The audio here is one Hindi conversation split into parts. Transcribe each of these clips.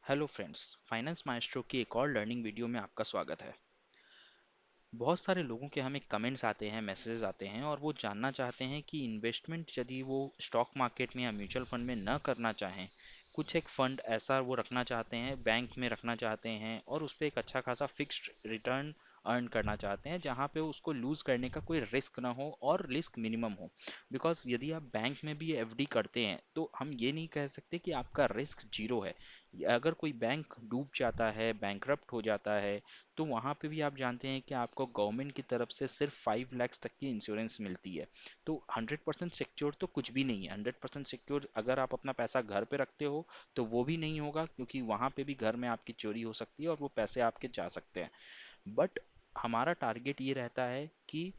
हेलो फ्रेंड्स, फाइनेंस माइस्ट्रो की एक और लर्निंग वीडियो में आपका स्वागत है। बहुत सारे लोगों के हमें कमेंट्स आते हैं, मैसेजेस आते हैं और वो जानना चाहते हैं कि इन्वेस्टमेंट यदि वो स्टॉक मार्केट में या म्यूचुअल फंड में न करना चाहें, कुछ एक फंड ऐसा वो रखना चाहते हैं, बैंक में रखना चाहते हैं और उस पर एक अच्छा खासा फिक्स्ड रिटर्न अर्न करना चाहते हैं जहाँ पे उसको लूज करने का कोई रिस्क ना हो और रिस्क मिनिमम हो। बिकॉज यदि आप बैंक में भी एफडी करते हैं तो हम ये नहीं कह सकते कि आपका रिस्क जीरो है। अगर कोई बैंक डूब जाता है, बैंकरप्ट हो जाता है, तो वहाँ पे भी आप जानते हैं कि आपको गवर्नमेंट की तरफ से सिर्फ 5 लाख तक की इंश्योरेंस मिलती है। तो 100% सिक्योर तो कुछ भी नहीं है। 100% सिक्योर अगर आप अपना पैसा घर पे रखते हो तो वो भी नहीं होगा, क्योंकि वहाँ पे भी घर में आपकी चोरी हो सकती है और वो पैसे आपके जा सकते हैं। बट हमारा टारगेट ये रहता है कि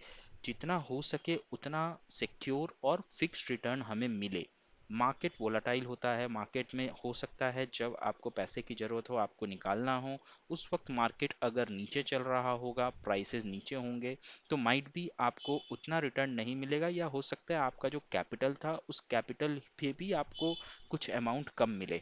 जितना हो सके उतना सिक्योर और फिक्स्ड रिटर्न हमें मिले। मार्केट वोलाटाइल होता है, मार्केट में हो सकता है जब आपको पैसे की ज़रूरत हो, आपको निकालना हो, उस वक्त मार्केट अगर नीचे चल रहा होगा, प्राइसेस नीचे होंगे, तो माइट भी आपको उतना रिटर्न नहीं मिलेगा या हो सकता है आपका जो कैपिटल था उस कैपिटल पे भी आपको कुछ अमाउंट कम मिले।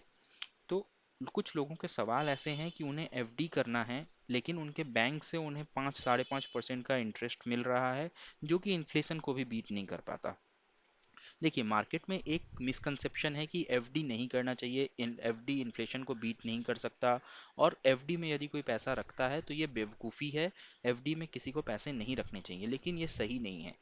तो कुछ लोगों के सवाल ऐसे हैं कि उन्हें एफडी करना है लेकिन उनके बैंक से उन्हें 5 साढ़े 5% का इंटरेस्ट मिल रहा है, जो कि इन्फ्लेशन को भी बीट नहीं कर पाता। देखिए, मार्केट में एक मिसकंसेप्शन है कि एफडी नहीं करना चाहिए, एफडी इन्फ्लेशन को बीट नहीं कर सकता और एफडी में यदि कोई पैसा रखता है तो ये बेवकूफ़ी है। एफडी में किसी को पैसे नहीं रखने चाहिए, लेकिन ये सही नहीं है।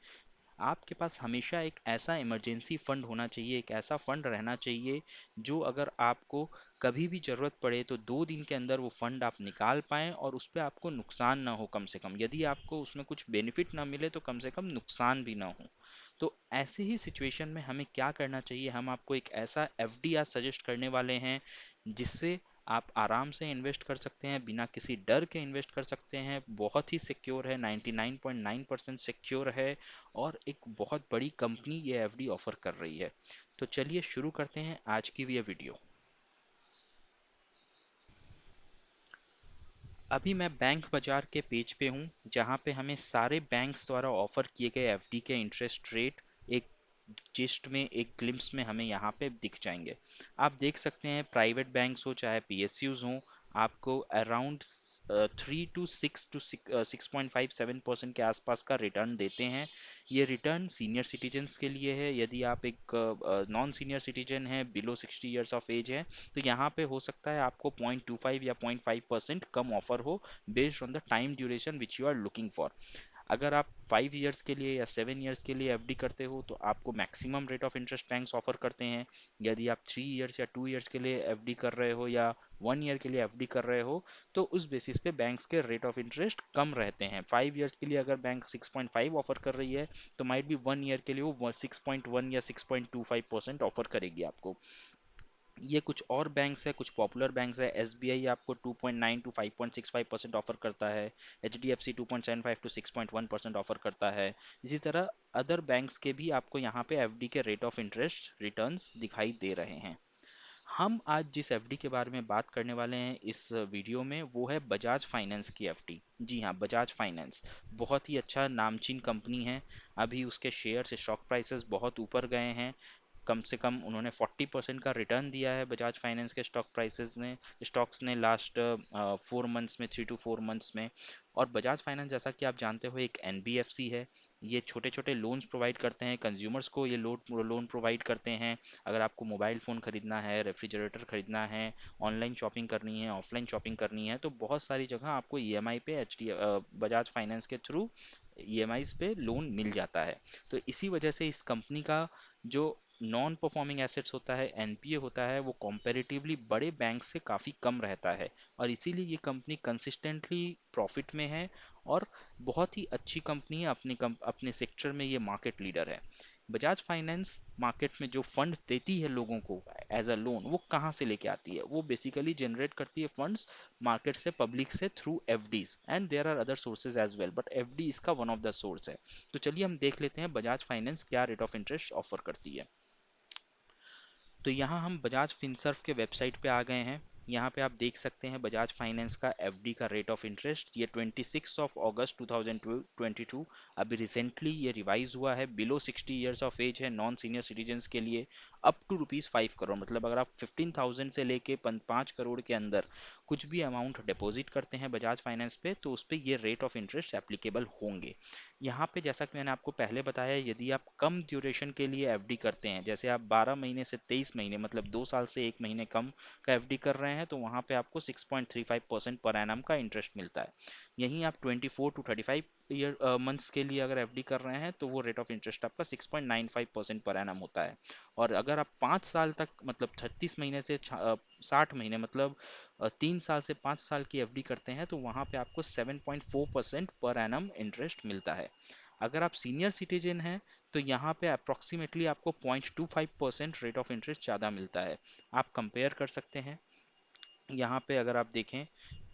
आपके पास हमेशा एक ऐसा इमरजेंसी फंड होना चाहिए, एक ऐसा फंड रहना चाहिए जो अगर आपको कभी भी ज़रूरत पड़े तो 2 दिन के अंदर वो फंड आप निकाल पाएँ और उस पर आपको नुकसान ना हो। कम से कम यदि आपको उसमें कुछ बेनिफिट ना मिले तो कम से कम नुकसान भी ना हो। तो ऐसे ही सिचुएशन में हमें क्या करना चाहिए, हम आपको एक ऐसा एफडी आज सजेस्ट करने वाले हैं जिससे आप आराम से इन्वेस्ट कर सकते हैं, बिना किसी डर के इन्वेस्ट कर सकते हैं। बहुत ही सिक्योर है, 99.9% सिक्योर है और एक बहुत बड़ी कंपनी ये एफडी ऑफर कर रही है। तो चलिए शुरू करते हैं आज की ये वीडियो। अभी मैं बैंक बाजार के पेज पे हूँ जहाँ पे हमें सारे बैंक्स द्वारा ऑफर किए गए एफडी के इंटरेस्ट रेट एक जिस्ट में, एक ग्लिम्स में हमें यहाँ पे दिख जाएंगे। आप देख सकते हैं प्राइवेट बैंक्स हो चाहे पीएसयूज हो, आपको अराउंड 3 to 6 to 6.57% के आसपास का रिटर्न देते हैं। ये रिटर्न सीनियर सिटीजन्स के लिए है। यदि आप एक नॉन सीनियर सिटीजन है, बिलो 60 ईयर्स ऑफ एज है, तो यहाँ पे हो सकता है आपको 0.25 या 0.5% कम ऑफर हो, based on the time duration which you are looking for. अगर आप 5 ईयर्स के लिए या 7 ईयर्स के लिए एफडी करते हो तो आपको maximum rate of interest banks offer करते हैं। यदि आप 3 ईयर्स या 2 ईयर्स के लिए एफडी कर रहे हो या 1 ईयर के लिए एफडी कर रहे हो तो उस बेसिस पे बैंक्स के रेट ऑफ इंटरेस्ट कम रहते हैं। 5 ईयर्स के लिए अगर बैंक 6.5 ऑफर कर रही है तो माइट भी 1 ईयर के लिए वो 6.1 या 6.25% ऑफर करेगी आपको। ये कुछ और बैंक्स है, कुछ पॉपुलर बैंक्स है। एसबीआई आपको 2.9 टू 5.65% ऑफर करता है। एचडीएफसी 2.75 टू 6.1% ऑफर करता है। इसी तरह अदर बैंक्स के भी आपको यहाँ पे एफडी के रेट ऑफ इंटरेस्ट रिटर्न्स दिखाई दे रहे हैं। हम आज जिस एफडी के बारे में बात करने वाले हैं इस वीडियो में वो है बजाज फाइनेंस की एफडी। जी हाँ, बजाज फाइनेंस बहुत ही अच्छा नामचीन कंपनी है। अभी उसके शेयर स्टॉक प्राइसेस बहुत ऊपर गए हैं। कम से कम उन्होंने 40% का रिटर्न दिया है बजाज फाइनेंस के स्टॉक प्राइसेस ने, स्टॉक्स ने लास्ट 4 मंथ्स में, 3 to 4 मंथ्स में। और बजाज फाइनेंस जैसा कि आप जानते हो एक एनबीएफसी है। ये छोटे छोटे लोन्स प्रोवाइड करते हैं कंज्यूमर्स को, ये लोन प्रोवाइड करते हैं। अगर आपको मोबाइल फ़ोन खरीदना है, रेफ्रिजरेटर खरीदना है, ऑनलाइन शॉपिंग करनी है, ऑफलाइन शॉपिंग करनी है, तो बहुत सारी जगह आपको ईएमआई पे बजाज फाइनेंस के थ्रू ईएमआईज पे लोन मिल जाता है। तो इसी वजह से इस कंपनी का जो नॉन परफॉर्मिंग एसेट्स होता है, एनपीए होता है, वो कंपैरेटिवली बड़े बैंक से काफ़ी कम रहता है और इसीलिए ये कंपनी कंसिस्टेंटली प्रॉफिट में है और बहुत ही अच्छी कंपनी है। अपने सेक्टर में ये मार्केट लीडर है। बजाज फाइनेंस मार्केट में जो फंड देती है लोगों को एज अ लोन, वो कहाँ से लेके आती है? वो बेसिकली जनरेट करती है फंड्स मार्केट से, पब्लिक से, through FDs, and there are other sources as well, but FD इसका वन ऑफ द सोर्स है। तो चलिए हम देख लेते हैं बजाज फाइनेंस क्या रेट ऑफ इंटरेस्ट ऑफर करती है। तो यहाँ हम बजाज फिनसर्व के वेबसाइट पे आ गए हैं। यहाँ पे आप देख सकते हैं बजाज फाइनेंस का एफडी का रेट ऑफ इंटरेस्ट, ये 26 अगस्त 2022 अभी रिसेंटली ये रिवाइज हुआ है। बिलो 60 ईयर्स ऑफ एज है नॉन सीनियर सिटीजन्स के लिए, अप टू ₹5 करोड़, मतलब अगर आप 15,000 से लेके 5 करोड़ के अंदर कुछ भी अमाउंट डिपॉजिट करते हैं बजाज फाइनेंस पे, तो उस पर ये रेट ऑफ इंटरेस्ट एप्लीकेबल होंगे। यहाँ पे जैसा कि मैंने आपको पहले बताया, यदि आप कम ड्यूरेशन के लिए एफडी करते हैं, जैसे आप 12 महीने से 23 महीने, मतलब 2 साल से 1 महीने कम का एफडी कर रहे हैं, तो वहाँ पे आपको 6.35% पर एनम का इंटरेस्ट मिलता है। यहीं आप 24 टू 35 ईयर मंथ्स के लिए अगर एफडी कर रहे हैं, तो वो रेट ऑफ इंटरेस्ट आपका 6.95% पर एनम होता है। और अगर आप 5 साल तक, मतलब 36 महीने से 60 महीने, मतलब 3 साल से 5 साल की एफडी करते हैं, तो वहाँ पे आपको 7.4% पर एनम इंटरेस्ट मिलता है। अगर आप सीनियर सिटीजन हैं, तो यहाँ पे अप्रॉक्सीमेटली आपको 0.25% रेट ऑफ इंटरेस्ट ज़्यादा मिलता है। आप कंपेयर कर सकते हैं। यहाँ पे अगर आप देखें,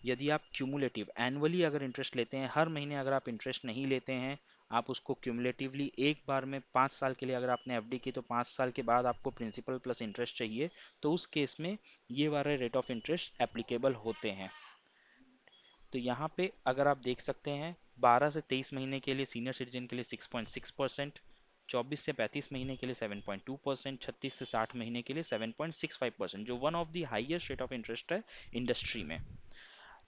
यदि आप क्यूमुलेटिव एनुअली अगर इंटरेस्ट लेते हैं, हर महीने अगर आप इंटरेस्ट नहीं लेते हैं, आप उसको क्यूमुलेटिवली एक बार में 5 साल के लिए अगर आपने एफडी की, तो 5 साल के बाद आपको प्रिंसिपल प्लस इंटरेस्ट चाहिए, तो उस केस में ये वाले रेट ऑफ इंटरेस्ट एप्लीकेबल होते हैं। तो यहाँ पे अगर आप देख सकते हैं, 12 से 23 महीने के लिए सीनियर सिटीजन के लिए 6.6%, 24 से 35 महीने के लिए 7.2%, 36 से 60 महीने के लिए 7.65%, जो one of the highest rate of interest है इंडस्ट्री में।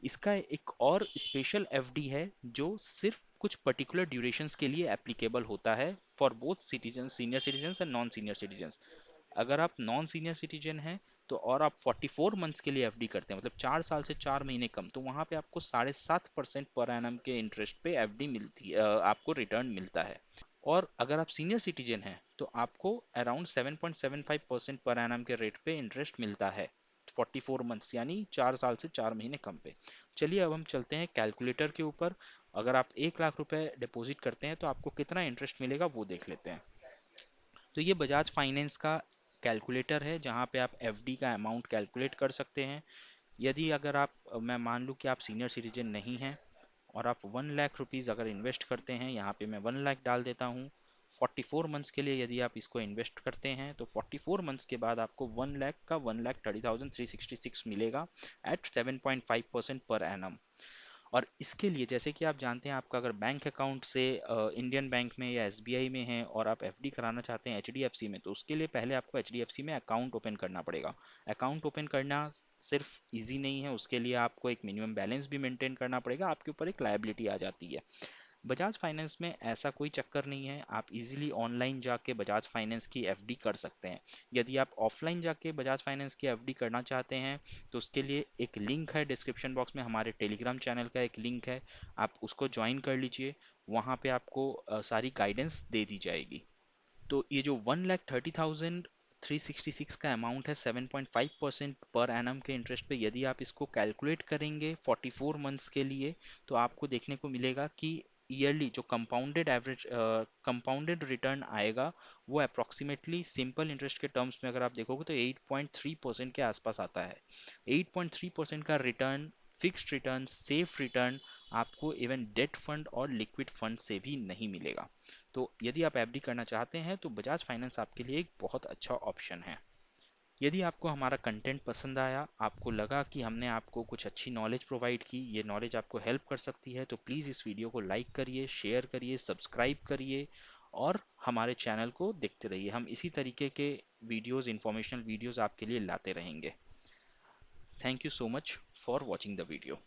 इसका एक और स्पेशल एफडी है जो सिर्फ कुछ पर्टिकुलर ड्यूरेशंस के लिए एप्लीकेबल होता है for both citizen, senior citizen and non senior citizen. अगर आप नॉन सीनियर सिटीजन हैं, तो और आप 44 मंथ्स के लिए एफडी करते हैं, मतलब 4 साल से 4 महीने कम, तो वहां पे आपको 7.5% पर एनम के इंटरेस्ट पे एफडी मिलती है, आपको रिटर्न मिलता है। और अगर आप सीनियर सिटीजन हैं, तो आपको अराउंड 7.75% पर एनम के रेट पे इंटरेस्ट मिलता है 44 मंथ्स, यानी 4 साल से 4 महीने कम पे। चलिए अब हम चलते हैं कैलकुलेटर के ऊपर। अगर आप 1 लाख रुपए डिपॉजिट करते हैं, तो आपको कितना इंटरेस्ट मिलेगा वो देख लेते हैं। तो ये बजाज फाइनेंस का कैलकुलेटर है, जहाँ पे आप एफडी का अमाउंट कैलकुलेट कर सकते हैं। यदि अगर आप, मैं मान लूँ कि आप सीनियर सिटीजन नहीं हैं और आप 1 लाख रुपीज़ अगर इन्वेस्ट करते हैं, यहाँ पे मैं 1 लाख डाल देता हूँ। 44 मंथ्स के लिए यदि आप इसको इन्वेस्ट करते हैं, तो 44 मंथ्स के बाद आपको 1 लाख का 1,30,366 मिलेगा एट 7.5% पर एनम। और इसके लिए जैसे कि आप जानते हैं, आपका अगर बैंक अकाउंट से इंडियन बैंक में या एसबीआई में है और आप एफडी कराना चाहते हैं एचडीएफसी में, तो उसके लिए पहले आपको एचडीएफसी में अकाउंट ओपन करना पड़ेगा। अकाउंट ओपन करना सिर्फ इजी नहीं है, उसके लिए आपको एक मिनिमम बैलेंस भी मेंटेन करना पड़ेगा, आपके ऊपर एक लायबिलिटी आ जाती है। बजाज फाइनेंस में ऐसा कोई चक्कर नहीं है, आप इजीली ऑनलाइन जाके बजाज फाइनेंस की एफडी कर सकते हैं। यदि आप ऑफलाइन जाके बजाज फाइनेंस की एफडी करना चाहते हैं, तो उसके लिए एक लिंक है डिस्क्रिप्शन बॉक्स में, हमारे टेलीग्राम चैनल का एक लिंक है, आप उसको ज्वाइन कर लीजिए। वहाँ पे आपको सारी गाइडेंस दे दी जाएगी। तो ये जो 1,30,366 का अमाउंट है 7.5% पर एनम के इंटरेस्ट पे, यदि आप इसको कैलकुलेट करेंगे 44 मंथ्स के लिए, तो आपको देखने को मिलेगा कि ईयरली जो कंपाउंडेड एवरेज कंपाउंडेड रिटर्न आएगा, वो अप्रोक्सीमेटली सिंपल इंटरेस्ट के टर्म्स में अगर आप देखोगे तो 8.3% के आसपास आता है। 8.3% का return, fixed return, safe return आपको इवन डेट फंड और लिक्विड फंड से भी नहीं मिलेगा। तो यदि आप एफडी करना चाहते हैं, तो बजाज फाइनेंस आपके लिए एक बहुत अच्छा ऑप्शन है। यदि आपको हमारा कंटेंट पसंद आया, आपको लगा कि हमने आपको कुछ अच्छी नॉलेज प्रोवाइड की, ये नॉलेज आपको हेल्प कर सकती है, तो प्लीज़ इस वीडियो को लाइक करिए, शेयर करिए, सब्सक्राइब करिए और हमारे चैनल को देखते रहिए। हम इसी तरीके के वीडियोस, इंफॉर्मेशनल वीडियोस आपके लिए लाते रहेंगे। Thank you so much for watching the video.